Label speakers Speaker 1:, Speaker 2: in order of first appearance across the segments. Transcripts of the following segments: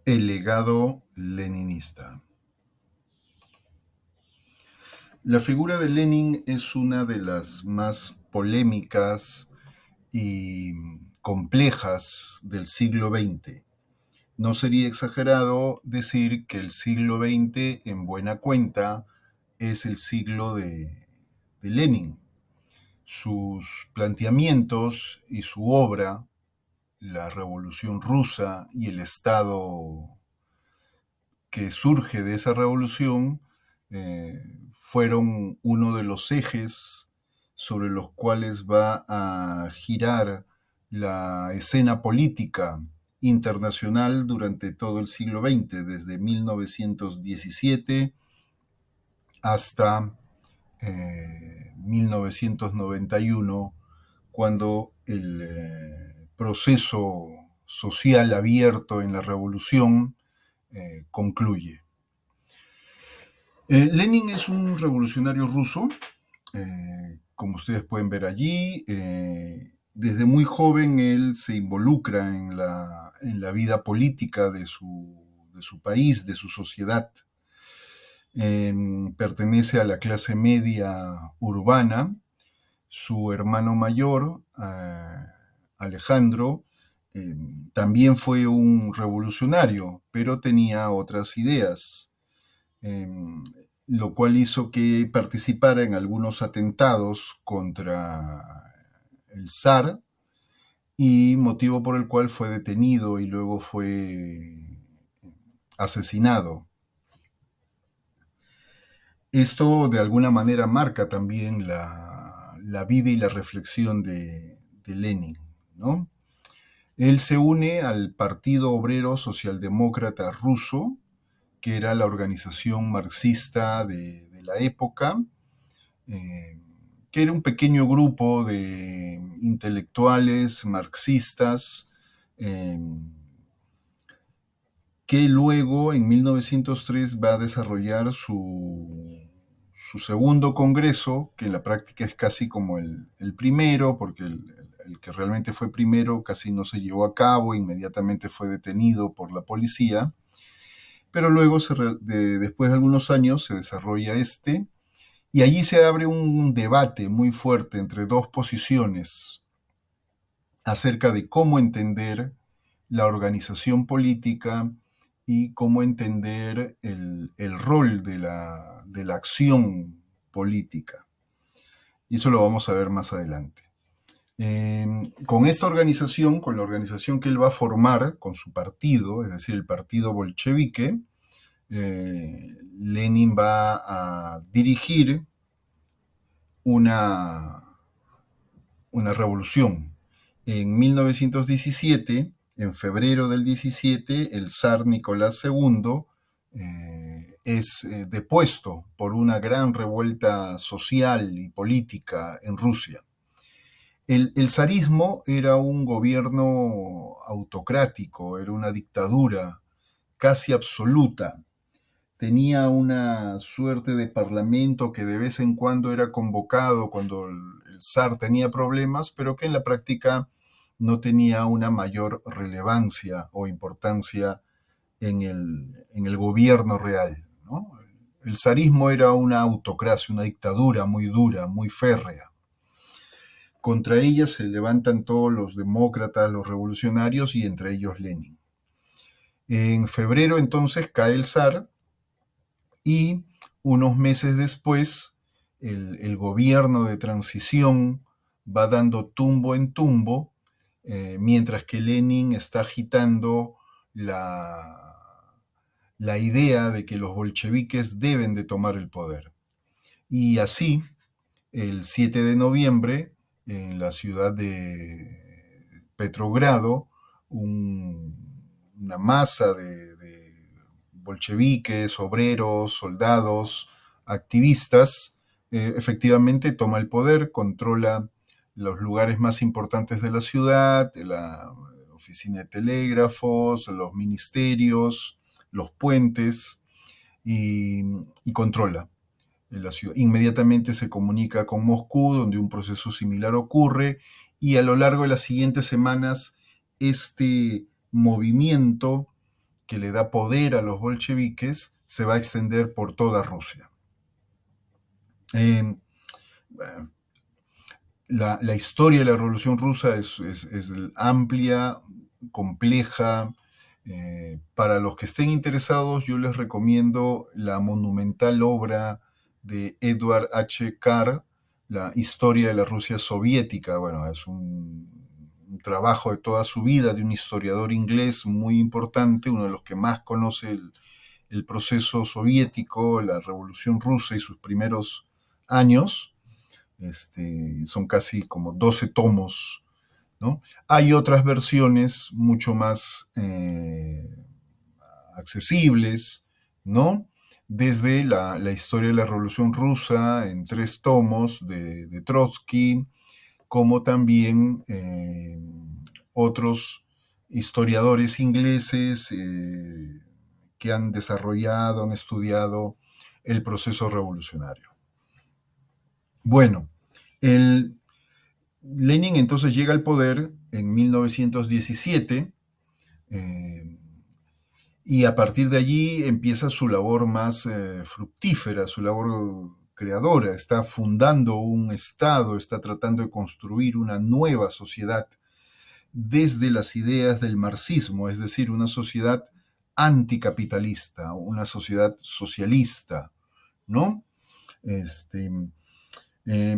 Speaker 1: El legado leninista. La figura de Lenin es una de las más polémicas y complejas del siglo XX. No sería exagerado decir que el siglo XX, en buena cuenta, es el siglo de Lenin. Sus planteamientos y su obra, la Revolución Rusa y el Estado que surge de esa revolución, fueron uno de los ejes sobre los cuales va a girar la escena política internacional durante todo el siglo XX, desde 1917 hasta 1991, cuando el proceso social abierto en la revolución concluye. Lenin es un revolucionario ruso, como ustedes pueden ver allí. Desde muy joven él se involucra en la vida política de su país, de su sociedad. Pertenece a la clase media urbana. Su hermano mayor, Alejandro, también fue un revolucionario, pero tenía otras ideas, lo cual hizo que participara en algunos atentados contra el zar, y motivo por el cual fue detenido y luego fue asesinado. Esto de alguna manera marca también la vida y la reflexión de Lenin, ¿no? Él se une al Partido Obrero Socialdemócrata Ruso, que era la organización marxista de la época, que era un pequeño grupo de intelectuales marxistas, que luego en 1903 va a desarrollar su segundo congreso, que en la práctica es casi como el primero, porque el que realmente fue primero casi no se llevó a cabo, inmediatamente fue detenido por la policía, pero luego, después de algunos años, se desarrolla este, y allí se abre un debate muy fuerte entre dos posiciones acerca de cómo entender la organización política y cómo entender el rol de la acción política. Y eso lo vamos a ver más adelante. Con esta organización, con la organización que él va a formar con su partido, es decir, el partido bolchevique, Lenin va a dirigir una revolución. En 1917, en febrero del 17, el zar Nicolás II es depuesto por una gran revuelta social y política en Rusia. El zarismo era un gobierno autocrático, era una dictadura casi absoluta. Tenía una suerte de parlamento que de vez en cuando era convocado cuando el zar tenía problemas, pero que en la práctica no tenía una mayor relevancia o importancia en el gobierno real, ¿no? El zarismo era una autocracia, una dictadura muy dura, muy férrea. Contra ella se levantan todos los demócratas, los revolucionarios, y entre ellos Lenin. En febrero entonces cae el zar, y unos meses después el gobierno de transición va dando tumbo en tumbo, mientras que Lenin está agitando la idea de que los bolcheviques deben de tomar el poder. Y así, el 7 de noviembre, en la ciudad de Petrogrado, una masa de bolcheviques, obreros, soldados, activistas, efectivamente toma el poder, controla los lugares más importantes de la ciudad, la oficina de telégrafos, los ministerios, los puentes, y controla la ciudad. Inmediatamente se comunica con Moscú, donde un proceso similar ocurre, y a lo largo de las siguientes semanas este movimiento que le da poder a los bolcheviques se va a extender por toda Rusia. Eh, la historia de la Revolución Rusa es amplia, compleja. Para los que estén interesados, yo les recomiendo la monumental obra de Edward H. Carr, La historia de la Rusia soviética. Bueno, es un trabajo de toda su vida de un historiador inglés muy importante, uno de los que más conoce el proceso soviético, la Revolución Rusa y sus primeros años. Son casi como 12 tomos, ¿no? Hay otras versiones mucho más accesibles, ¿no? Desde la historia de la Revolución Rusa en 3 tomos de Trotsky, como también otros historiadores ingleses que han desarrollado, han estudiado el proceso revolucionario. Bueno, Lenin entonces llega al poder en 1917 y a partir de allí empieza su labor más fructífera, su labor creadora. Está fundando un Estado, está tratando de construir una nueva sociedad desde las ideas del marxismo, es decir, una sociedad anticapitalista, una sociedad socialista, ¿no? Este, eh,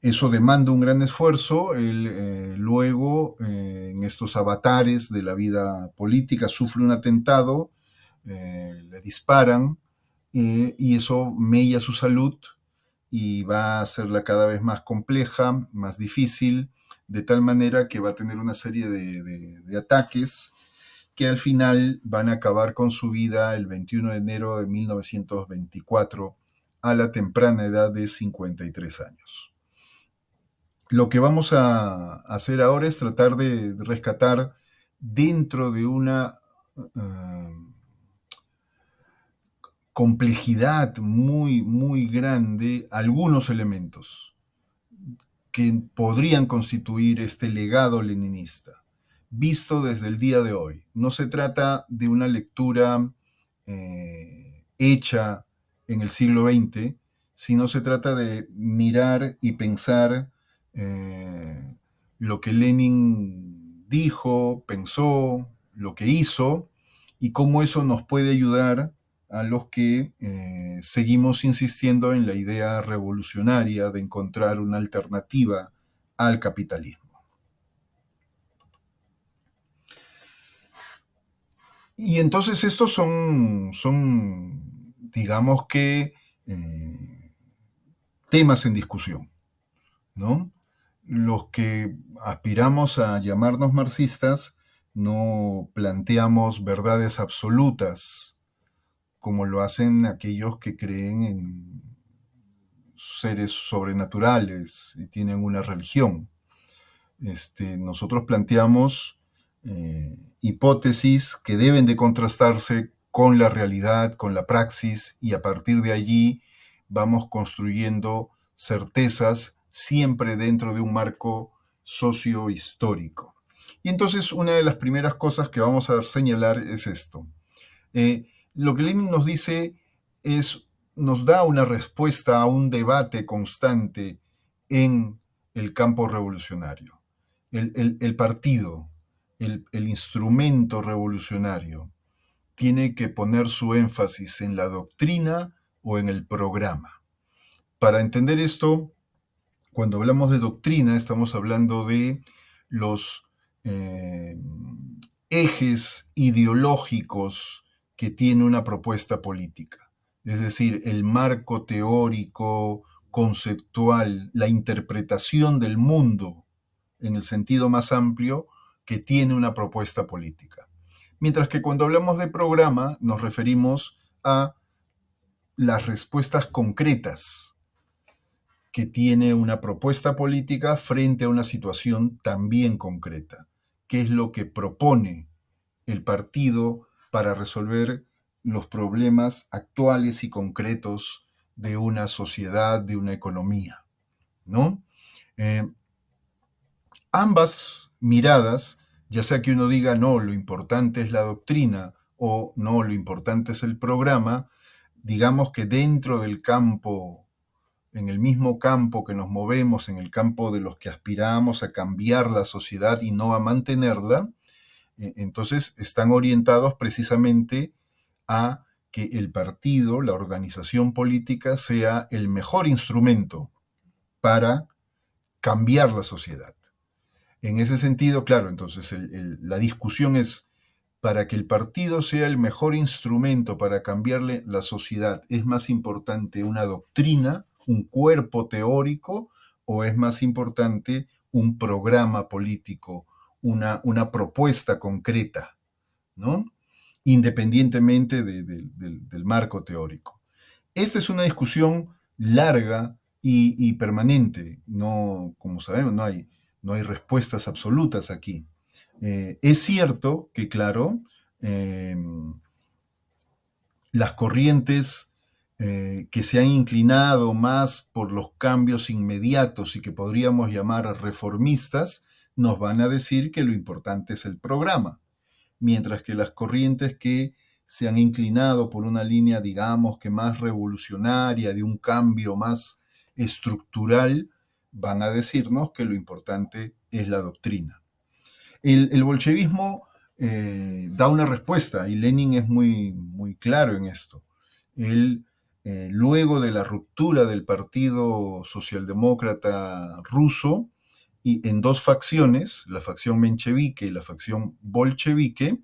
Speaker 1: Eso demanda un gran esfuerzo. Él luego, en estos avatares de la vida política, sufre un atentado, le disparan y eso mella su salud y va a hacerla cada vez más compleja, más difícil, de tal manera que va a tener una serie de ataques que al final van a acabar con su vida el 21 de enero de 1924 a la temprana edad de 53 años. Lo que vamos a hacer ahora es tratar de rescatar dentro de una complejidad muy, muy grande algunos elementos que podrían constituir este legado leninista, visto desde el día de hoy. No se trata de una lectura hecha en el siglo XX, sino se trata de mirar y pensar lo que Lenin dijo, pensó, lo que hizo, y cómo eso nos puede ayudar a los que seguimos insistiendo en la idea revolucionaria de encontrar una alternativa al capitalismo. Y entonces estos son digamos que, temas en discusión, ¿no? Los que aspiramos a llamarnos marxistas no planteamos verdades absolutas como lo hacen aquellos que creen en seres sobrenaturales y tienen una religión. Nosotros planteamos hipótesis que deben de contrastarse con la realidad, con la praxis, y a partir de allí vamos construyendo certezas siempre dentro de un marco sociohistórico. Y entonces una de las primeras cosas que vamos a señalar es esto. Lo que Lenin nos dice nos da una respuesta a un debate constante en el campo revolucionario. El partido, el instrumento revolucionario, tiene que poner su énfasis en la doctrina o en el programa. Para entender esto, cuando hablamos de doctrina, estamos hablando de los ejes ideológicos que tiene una propuesta política. Es decir, el marco teórico, conceptual, la interpretación del mundo en el sentido más amplio que tiene una propuesta política. Mientras que cuando hablamos de programa nos referimos a las respuestas concretas que tiene una propuesta política frente a una situación también concreta. ¿Qué es lo que propone el partido para resolver los problemas actuales y concretos de una sociedad, de una economía, ¿no? Ambas miradas, ya sea que uno diga, no, lo importante es la doctrina, o no, lo importante es el programa, digamos que dentro del campo, en el mismo campo que nos movemos, en el campo de los que aspiramos a cambiar la sociedad y no a mantenerla, entonces están orientados precisamente a que el partido, la organización política, sea el mejor instrumento para cambiar la sociedad. En ese sentido, claro, entonces la discusión es, para que el partido sea el mejor instrumento para cambiarle la sociedad, ¿es más importante una doctrina, un cuerpo teórico, o es más importante un programa político, una propuesta concreta, ¿no? Independientemente del marco teórico? Esta es una discusión larga y permanente. No, como sabemos, no hay respuestas absolutas aquí. Es cierto que, claro, eh, las corrientes que se han inclinado más por los cambios inmediatos y que podríamos llamar reformistas, nos van a decir que lo importante es el programa, mientras que las corrientes que se han inclinado por una línea, digamos, que más revolucionaria, de un cambio más estructural, van a decirnos que lo importante es la doctrina. El bolchevismo da una respuesta y Lenin es muy claro en esto. Él, luego de la ruptura del Partido Socialdemócrata ruso, y en dos facciones, la facción menchevique y la facción bolchevique,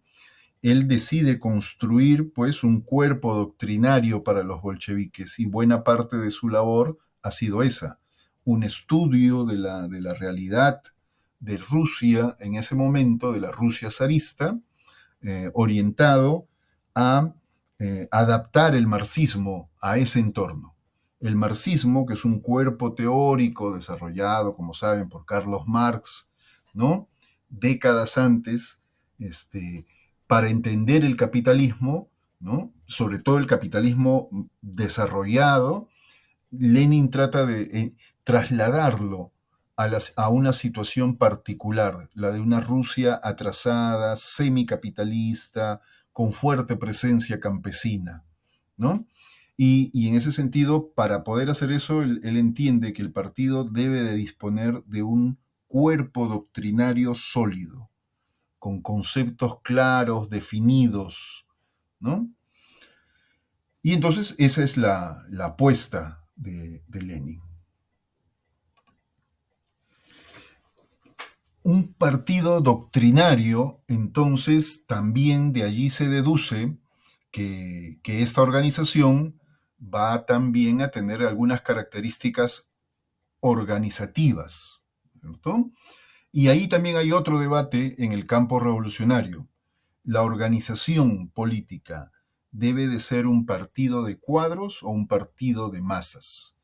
Speaker 1: él decide construir pues un cuerpo doctrinario para los bolcheviques y buena parte de su labor ha sido esa, un estudio de la realidad de Rusia en ese momento, de la Rusia zarista, orientado a adaptar el marxismo a ese entorno. El marxismo, que es un cuerpo teórico desarrollado, como saben, por Carlos Marx, ¿no? Décadas antes, para entender el capitalismo, ¿no? Sobre todo el capitalismo desarrollado, Lenin trata de trasladarlo a una situación particular, la de una Rusia atrasada, semicapitalista, con fuerte presencia campesina, ¿no? Y en ese sentido, para poder hacer eso, él entiende que el partido debe de disponer de un cuerpo doctrinario sólido, con conceptos claros, definidos, ¿no? Y entonces esa es la apuesta de Lenin. Un partido doctrinario, entonces también de allí se deduce que esta organización va también a tener algunas características organizativas, ¿cierto? Y ahí también hay otro debate en el campo revolucionario. ¿La organización política debe de ser un partido de cuadros o un partido de masas?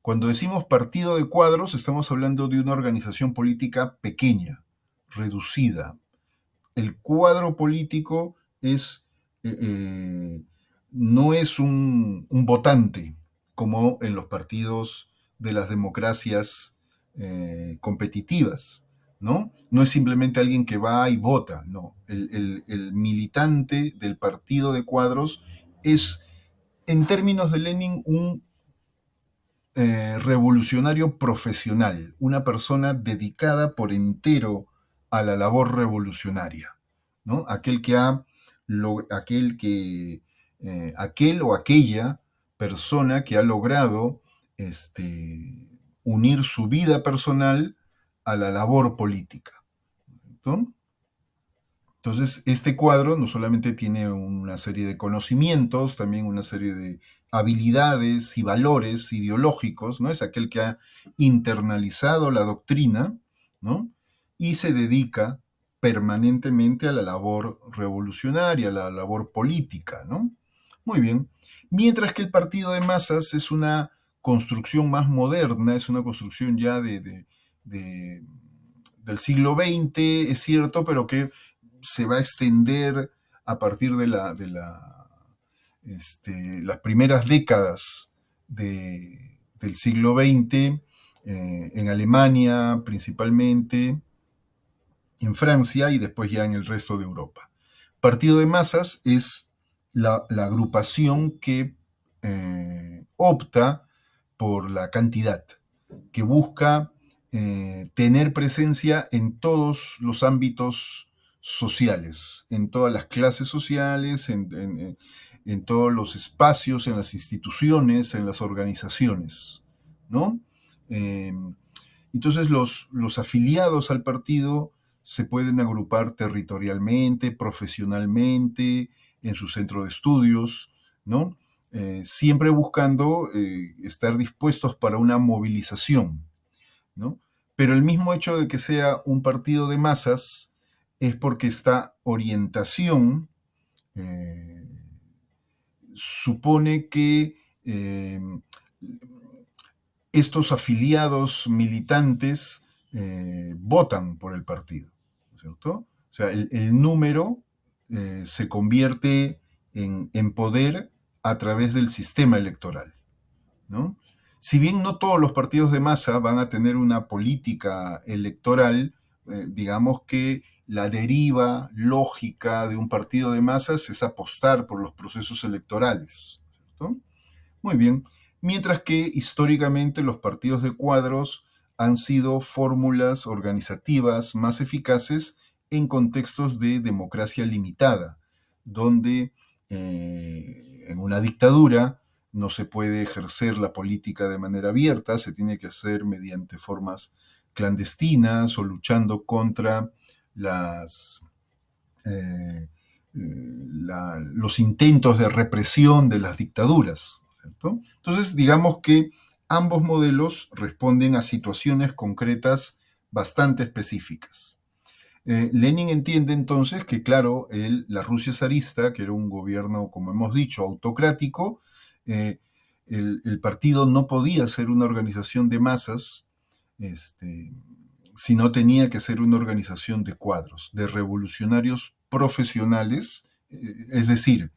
Speaker 1: Cuando decimos partido de cuadros, estamos hablando de una organización política pequeña, reducida. El cuadro político no es un votante, como en los partidos de las democracias competitivas, ¿no? No es simplemente alguien que va y vota, no. El militante del partido de cuadros es, en términos de Lenin, un revolucionario profesional, una persona dedicada por entero a la labor revolucionaria, ¿no? Aquel o aquella persona que ha logrado unir su vida personal a la labor política, ¿no? Entonces, este cuadro no solamente tiene una serie de conocimientos, también una serie de habilidades y valores ideológicos, ¿no? Es aquel que ha internalizado la doctrina, ¿no? Y se dedica permanentemente a la labor revolucionaria, a la labor política, ¿no? Muy bien. Mientras que el partido de masas es una construcción más moderna, es una construcción ya del siglo XX, es cierto, pero que se va a extender a partir las primeras décadas del siglo XX, en Alemania principalmente, en Francia y después ya en el resto de Europa. Partido de masas es la agrupación que opta por la cantidad, que busca tener presencia en todos los ámbitos sociales, en todas las clases sociales, en todos los espacios, en las instituciones, en las organizaciones, ¿no? Eh, entonces los afiliados al partido se pueden agrupar territorialmente, profesionalmente, en su centro de estudios, ¿no? Siempre buscando estar dispuestos para una movilización, ¿no? Pero el mismo hecho de que sea un partido de masas es porque esta orientación eh, supone que estos afiliados militantes votan por el partido, ¿no es cierto? O sea, el número se convierte en poder a través del sistema electoral, ¿no? Si bien no todos los partidos de masa van a tener una política electoral, digamos que la deriva lógica de un partido de masas es apostar por los procesos electorales, ¿cierto? Muy bien. Mientras que históricamente los partidos de cuadros han sido fórmulas organizativas más eficaces en contextos de democracia limitada, donde en una dictadura no se puede ejercer la política de manera abierta, se tiene que hacer mediante formas clandestinas o luchando contra las, eh, los intentos de represión de las dictaduras, ¿cierto? Entonces, digamos que ambos modelos responden a situaciones concretas bastante específicas. Lenin entiende entonces que, claro, la Rusia zarista, que era un gobierno, como hemos dicho, autocrático, eh, el partido no podía ser una organización de masas, sino tenía que ser una organización de cuadros, de revolucionarios profesionales, es decir,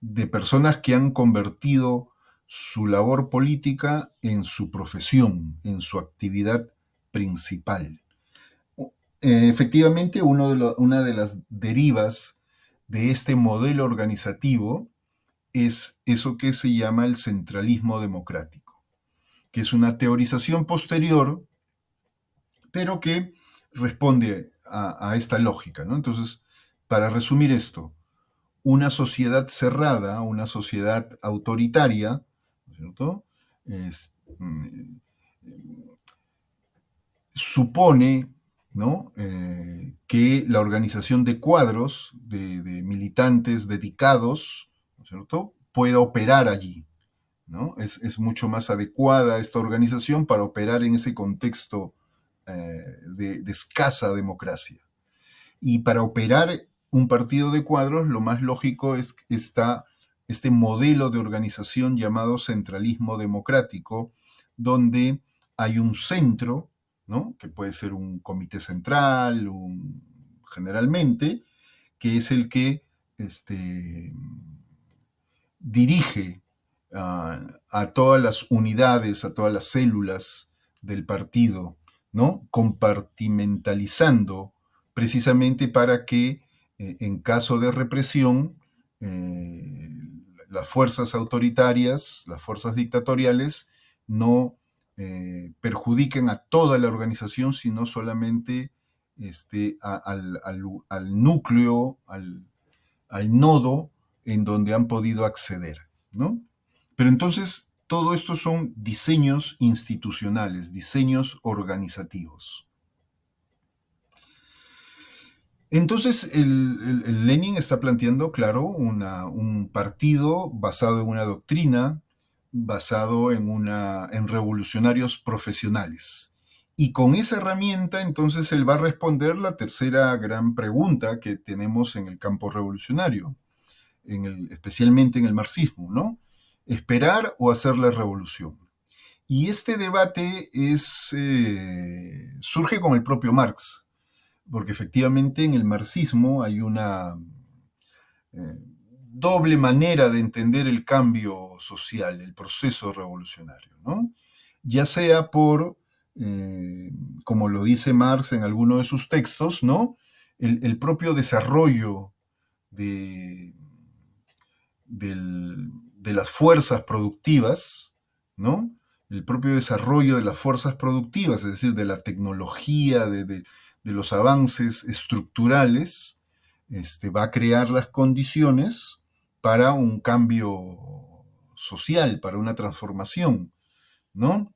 Speaker 1: de personas que han convertido su labor política en su profesión, en su actividad principal. Efectivamente, una de las derivas de este modelo organizativo es eso que se llama el centralismo democrático, que es una teorización posterior, pero que responde a esta lógica, ¿no? Entonces, para resumir esto, una sociedad cerrada, una sociedad autoritaria, ¿no es cierto? Es, supone, ¿no? Que la organización de cuadros, de militantes dedicados, ¿no es cierto?, pueda operar allí, ¿no? Es mucho más adecuada esta organización para operar en ese contexto de escasa democracia. Y para operar un partido de cuadros, lo más lógico es este modelo de organización llamado centralismo democrático, donde hay un centro, ¿no? Que puede ser un comité central, generalmente, que es el que dirige a todas las unidades, a todas las células del partido, ¿no? Compartimentalizando precisamente para que en caso de represión las fuerzas autoritarias, las fuerzas dictatoriales no perjudiquen a toda la organización, sino solamente al núcleo, al nodo en donde han podido acceder, ¿no? Pero entonces todo esto son diseños institucionales, diseños organizativos. Entonces el Lenin está planteando, claro, un partido basado en una doctrina, basado en revolucionarios profesionales. Y con esa herramienta, entonces, él va a responder la tercera gran pregunta que tenemos en el campo revolucionario, especialmente en el marxismo, ¿no? ¿Esperar o hacer la revolución? Y este debate surge con el propio Marx, porque efectivamente en el marxismo hay una doble manera de entender el cambio social, el proceso revolucionario, ¿no? Ya sea por, como lo dice Marx en alguno de sus textos, ¿no? El propio desarrollo de, de las fuerzas productivas, ¿no? El propio desarrollo de las fuerzas productivas, es decir, de la tecnología, de los avances estructurales, va a crear las condiciones para un cambio social, para una transformación, ¿no?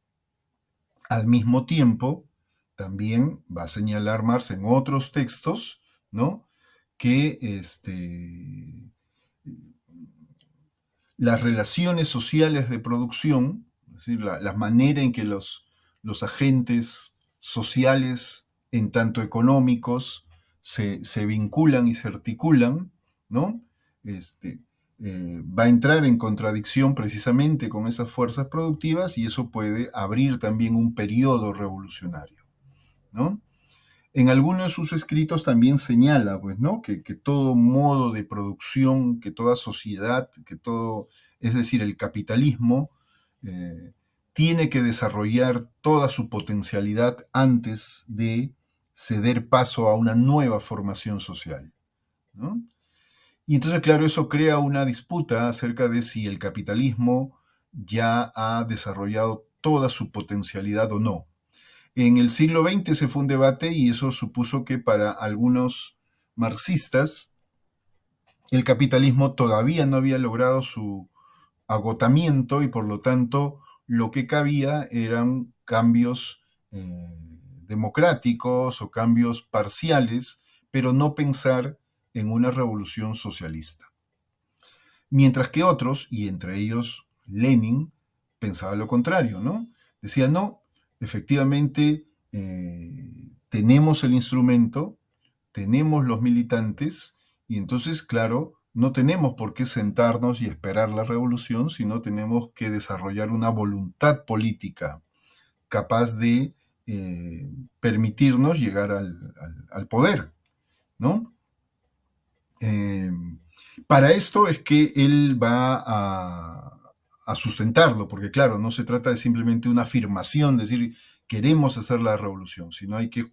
Speaker 1: Al mismo tiempo, también va a señalar Marx en otros textos, ¿no? Que las relaciones sociales de producción, es decir, la manera en que los agentes sociales, en tanto económicos, se vinculan y se articulan, ¿no? Va a entrar en contradicción precisamente con esas fuerzas productivas y eso puede abrir también un periodo revolucionario, ¿no? En algunos de sus escritos también señala, pues, ¿no? Que todo modo de producción, que toda sociedad, que todo, es decir, el capitalismo, eh, tiene que desarrollar toda su potencialidad antes de ceder paso a una nueva formación social, ¿no? Y entonces, claro, eso crea una disputa acerca de si el capitalismo ya ha desarrollado toda su potencialidad o no. En el siglo XX se fue un debate y eso supuso que para algunos marxistas el capitalismo todavía no había logrado su agotamiento y por lo tanto lo que cabía eran cambios democráticos o cambios parciales, pero no pensar en una revolución socialista. Mientras que otros, y entre ellos Lenin, pensaba lo contrario, ¿no? Decía, no, efectivamente tenemos el instrumento, tenemos los militantes, y entonces, claro, no tenemos por qué sentarnos y esperar la revolución, sino tenemos que desarrollar una voluntad política capaz de permitirnos llegar al poder, ¿no? Eh, para esto es que él va a sustentarlo, porque claro, no se trata de simplemente una afirmación, decir queremos hacer la revolución, sino hay que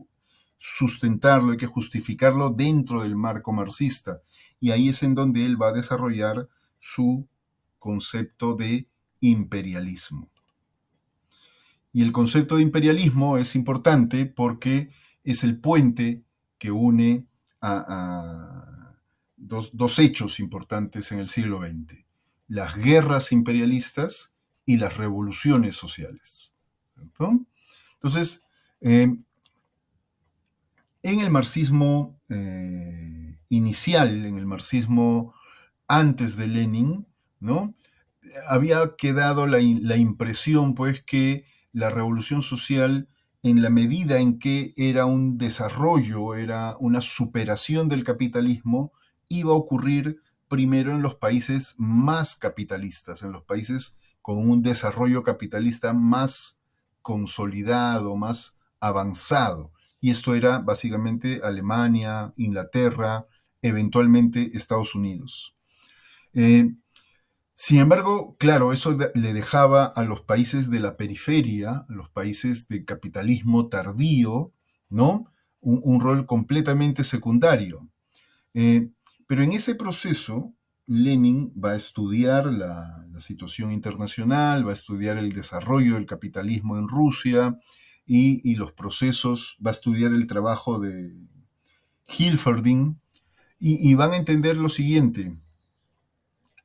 Speaker 1: sustentarlo, hay que justificarlo dentro del marco marxista. Y ahí es en donde él va a desarrollar su concepto de imperialismo. Y el concepto de imperialismo es importante porque es el puente que une a dos hechos importantes en el siglo XX, las guerras imperialistas y las revoluciones sociales, ¿no? Entonces, en el marxismo inicial, en el marxismo antes de Lenin, ¿no? Había quedado la impresión, pues, que la revolución social, en la medida en que era un desarrollo, era una superación del capitalismo, iba a ocurrir primero en los países más capitalistas, en los países con un desarrollo capitalista más consolidado, más avanzado. Y esto era básicamente Alemania, Inglaterra, eventualmente Estados Unidos. Sin embargo, claro, eso le dejaba a los países de la periferia, a los países de capitalismo tardío, ¿no? Un rol completamente secundario. Eh, pero en ese proceso, Lenin va a estudiar la situación internacional, va a estudiar el desarrollo del capitalismo en Rusia y los procesos, va a estudiar el trabajo de Hilferding y van a entender lo siguiente: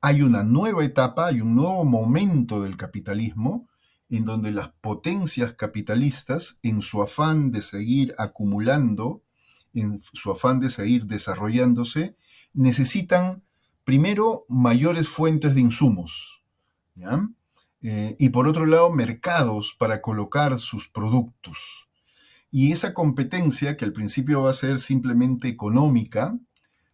Speaker 1: hay una nueva etapa, hay un nuevo momento del capitalismo en donde las potencias capitalistas, en su afán de seguir acumulando, en su afán de seguir desarrollándose, necesitan primero mayores fuentes de insumos, ¿ya? Y por otro lado, mercados para colocar sus productos. Y esa competencia, que al principio va a ser simplemente económica,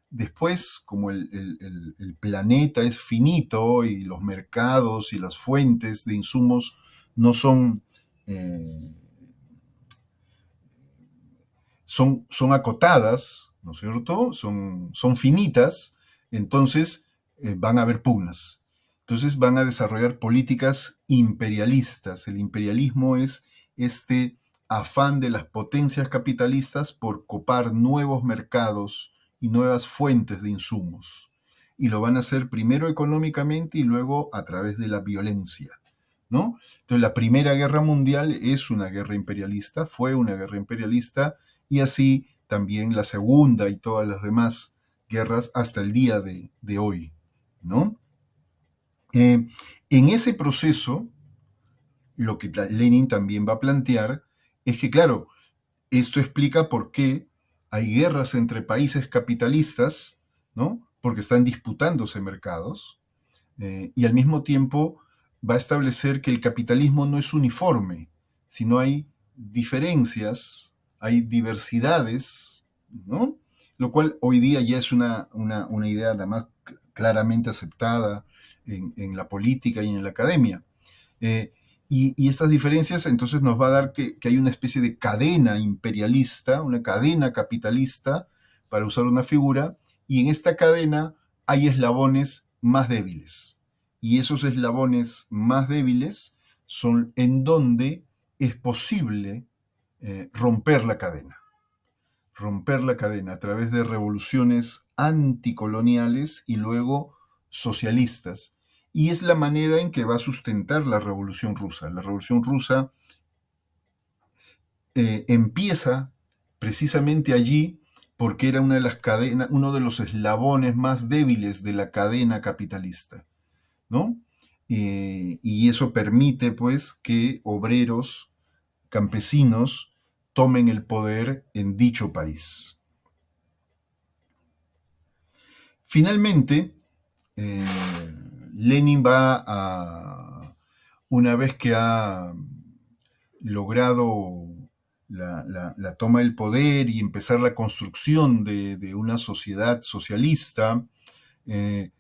Speaker 1: después, como el planeta es finito y los mercados y las fuentes de insumos no son, eh, son acotadas, ¿no es cierto? Son finitas, entonces van a haber pugnas. Entonces van a desarrollar políticas imperialistas. El imperialismo es este afán de las potencias capitalistas por copar nuevos mercados y nuevas fuentes de insumos. Y lo van a hacer primero económicamente y luego a través de la violencia, ¿no? Entonces la Primera Guerra Mundial es una guerra imperialista, fue una guerra imperialista, y así también la Segunda y todas las demás guerras hasta el día de hoy, ¿no? En ese proceso, lo que Lenin también va a plantear es que, claro, esto explica por qué hay guerras entre países capitalistas, ¿no? Porque están disputándose mercados, y al mismo tiempo va a establecer que el capitalismo no es uniforme, sino hay diferencias, hay diversidades, ¿no? Lo cual hoy día ya es una idea además claramente aceptada en la política y en la academia. Eh, y estas diferencias entonces nos va a dar que hay una especie de cadena imperialista, una cadena capitalista, para usar una figura, y en esta cadena hay eslabones más débiles. Y esos eslabones más débiles son en donde es posible romper la cadena. Romper la cadena a través de revoluciones anticoloniales y luego socialistas. Y es la manera en que va a sustentar la Revolución Rusa. La Revolución Rusa empieza precisamente allí porque era una de las cadenas, uno de los eslabones más débiles de la cadena capitalista, ¿no? Y eso permite, pues, que obreros, campesinos, tomen el poder en dicho país. Finalmente, eh, Lenin va a, una vez que ha logrado la toma del poder y empezar la construcción de una sociedad socialista, eh,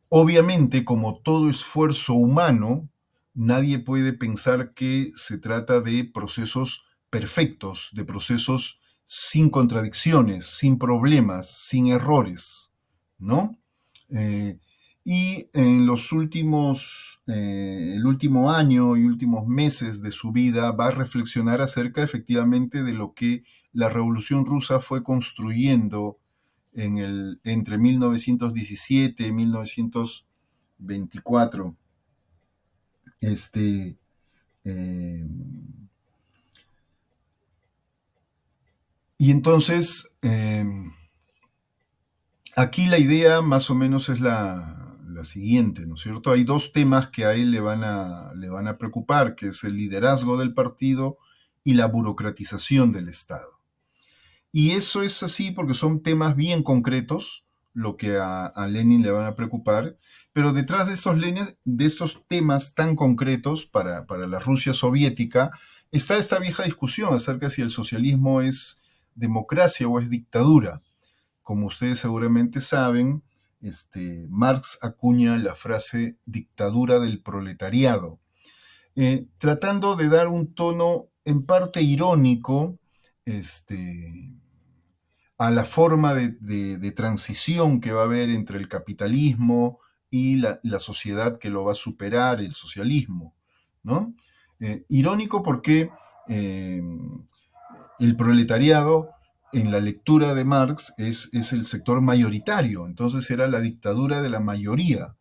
Speaker 1: obviamente, como todo esfuerzo humano, nadie puede pensar que se trata de procesos perfectos, de procesos sin contradicciones, sin problemas, sin errores, ¿no? Eh, y en los últimos, el último año y últimos meses de su vida va a reflexionar acerca efectivamente de lo que la Revolución Rusa fue construyendo entre 1917 y 1924. Este, eh, y entonces, aquí la idea más o menos es la siguiente, ¿no es cierto? Hay dos temas que a él le van a preocupar, que es el liderazgo del partido y la burocratización del Estado. Y eso es así porque son temas bien concretos, lo que a Lenin le van a preocupar, pero detrás de estos temas tan concretos para la Rusia soviética está esta vieja discusión acerca de si el socialismo es democracia o es dictadura. Como ustedes seguramente saben, Marx acuña la frase dictadura del proletariado, tratando de dar un tono en parte irónico, a la forma de transición que va a haber entre el capitalismo y la sociedad que lo va a superar, el socialismo, ¿no? Irónico porque eh, el proletariado en la lectura de Marx es el sector mayoritario, entonces era la dictadura de la mayoría,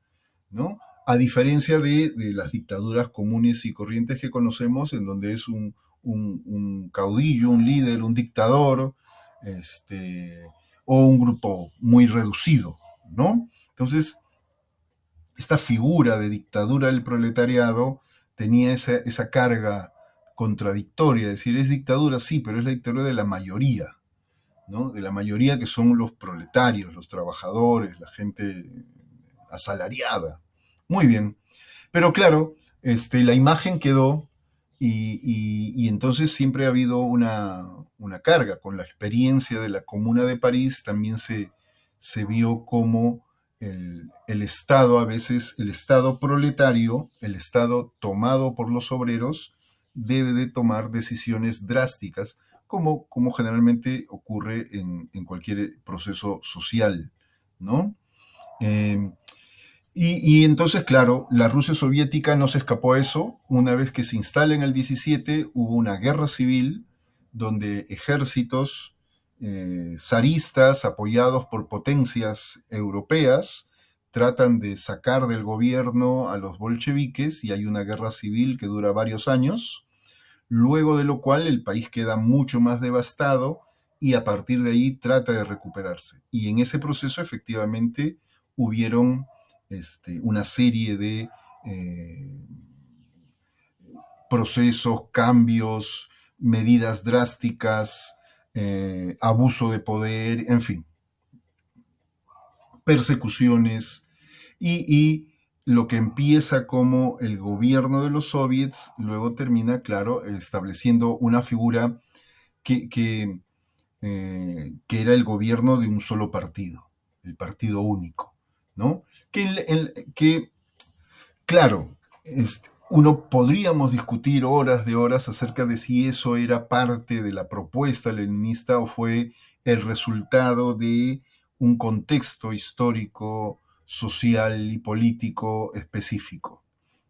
Speaker 1: ¿no? A diferencia de las dictaduras comunes y corrientes que conocemos, en donde es un caudillo, un líder, un dictador, o un grupo muy reducido, ¿no? Entonces, esta figura de dictadura del proletariado tenía esa carga contradictoria, es decir, es dictadura, sí, pero es la dictadura de la mayoría, ¿no? De la mayoría que son los proletarios, los trabajadores, la gente asalariada. Muy bien. Pero claro, la imagen quedó y entonces siempre ha habido una carga. Con la experiencia de la Comuna de París también se vio como el Estado, a veces el Estado proletario, el Estado tomado por los obreros, debe de tomar decisiones drásticas, como generalmente ocurre en cualquier proceso social, ¿no? Eh, y entonces, claro, la Rusia soviética no se escapó a eso. Una vez que se instala en el 17, hubo una guerra civil donde ejércitos zaristas apoyados por potencias europeas tratan de sacar del gobierno a los bolcheviques y hay una guerra civil que dura varios años, luego de lo cual el país queda mucho más devastado y a partir de ahí trata de recuperarse. Y en ese proceso efectivamente hubieron una serie de procesos, cambios, medidas drásticas, abuso de poder, en fin, persecuciones y lo que empieza como el gobierno de los soviets, luego termina, claro, estableciendo una figura que era el gobierno de un solo partido, el partido único, ¿no? Que claro, uno podríamos discutir horas de horas acerca de si eso era parte de la propuesta leninista o fue el resultado de un contexto histórico, social y político específico,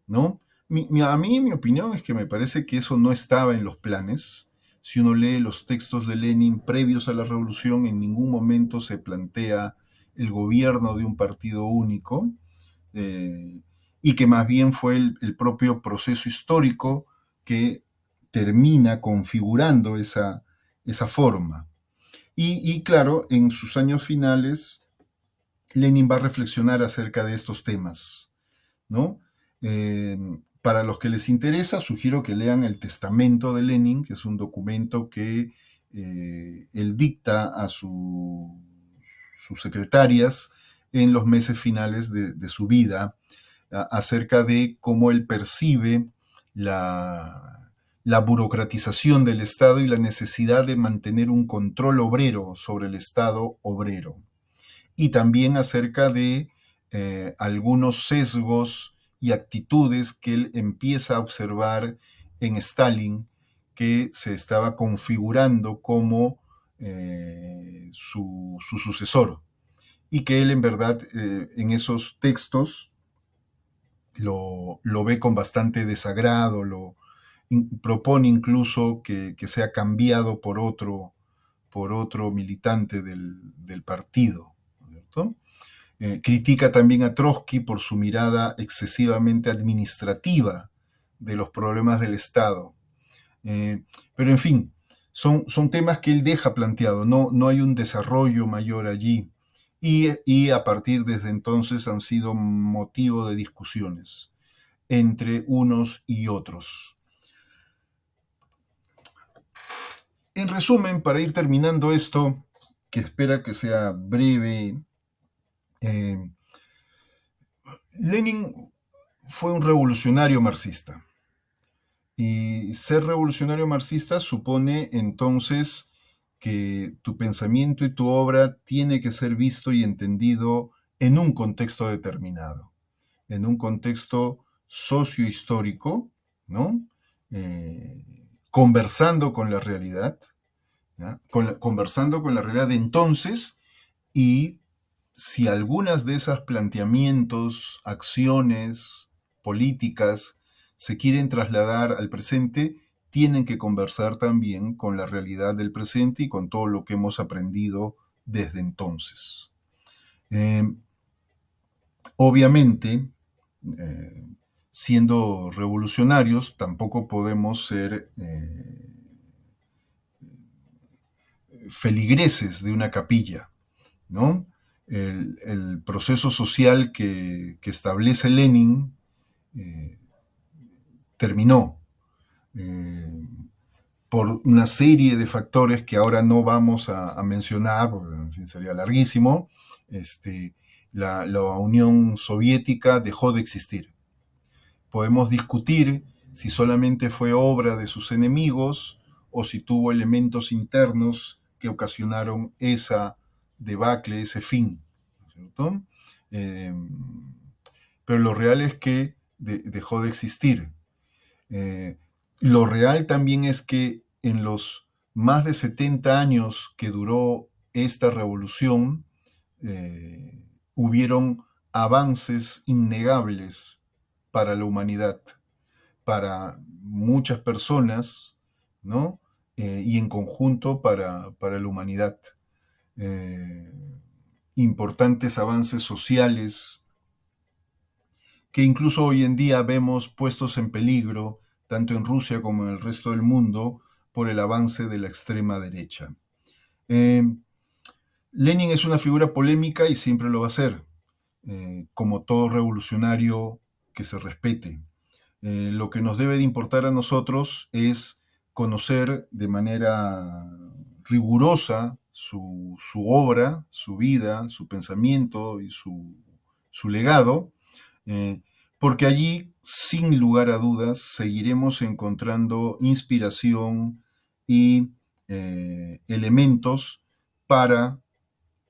Speaker 1: ¿no? A mí mi opinión es que me parece que eso no estaba en los planes. Si uno lee los textos de Lenin previos a la revolución, en ningún momento se plantea el gobierno de un partido único, eh, y que más bien fue el propio proceso histórico que termina configurando esa forma. Y claro, en sus años finales, Lenin va a reflexionar acerca de estos temas, ¿no? Eh, para los que les interesa, sugiero que lean el Testamento de Lenin, que es un documento que él dicta a sus secretarias en los meses finales de su vida, acerca de cómo él percibe la burocratización del Estado y la necesidad de mantener un control obrero sobre el Estado obrero. Y también acerca de algunos sesgos y actitudes que él empieza a observar en Stalin, que se estaba configurando como su sucesor. Y que él en verdad en esos textos lo ve con bastante desagrado, propone incluso que sea cambiado por otro militante del partido, ¿cierto? Critica también a Trotsky por su mirada excesivamente administrativa de los problemas del Estado. Pero en fin, son temas que él deja planteado, no hay un desarrollo mayor allí. Y a partir desde entonces han sido motivo de discusiones entre unos y otros. En resumen, para ir terminando esto, que espera que sea breve, eh, Lenin fue un revolucionario marxista. Y ser revolucionario marxista supone entonces que tu pensamiento y tu obra tiene que ser visto y entendido en un contexto determinado, en un contexto sociohistórico, ¿no? Conversando con la realidad, conversando con la realidad de entonces, y si algunas de esas planteamientos, acciones, políticas se quieren trasladar al presente, tienen que conversar también con la realidad del presente y con todo lo que hemos aprendido desde entonces. Obviamente, siendo revolucionarios, tampoco podemos ser feligreses de una capilla, ¿no? El proceso social que establece Lenin terminó por una serie de factores que ahora no vamos a mencionar, porque en fin, sería larguísimo. La Unión Soviética dejó de existir. Podemos discutir si solamente fue obra de sus enemigos o si tuvo elementos internos que ocasionaron esa debacle, ese fin, ¿cierto? Pero lo real es que dejó de existir. Lo real también es que en los más de 70 años que duró esta revolución, hubieron avances innegables para la humanidad, para muchas personas, ¿no? y en conjunto para la humanidad. Eh, Importantes avances sociales que incluso hoy en día vemos puestos en peligro, tanto en Rusia como en el resto del mundo, por el avance de la extrema derecha. Eh, Lenin es una figura polémica y siempre lo va a ser, como todo revolucionario que se respete. Lo que nos debe de importar a nosotros es conocer de manera rigurosa su obra, su vida, su pensamiento y su legado, eh, porque allí, sin lugar a dudas, seguiremos encontrando inspiración y elementos para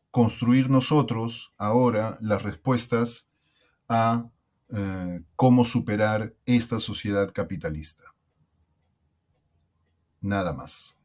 Speaker 1: construir nosotros ahora las respuestas a cómo superar esta sociedad capitalista. Nada más.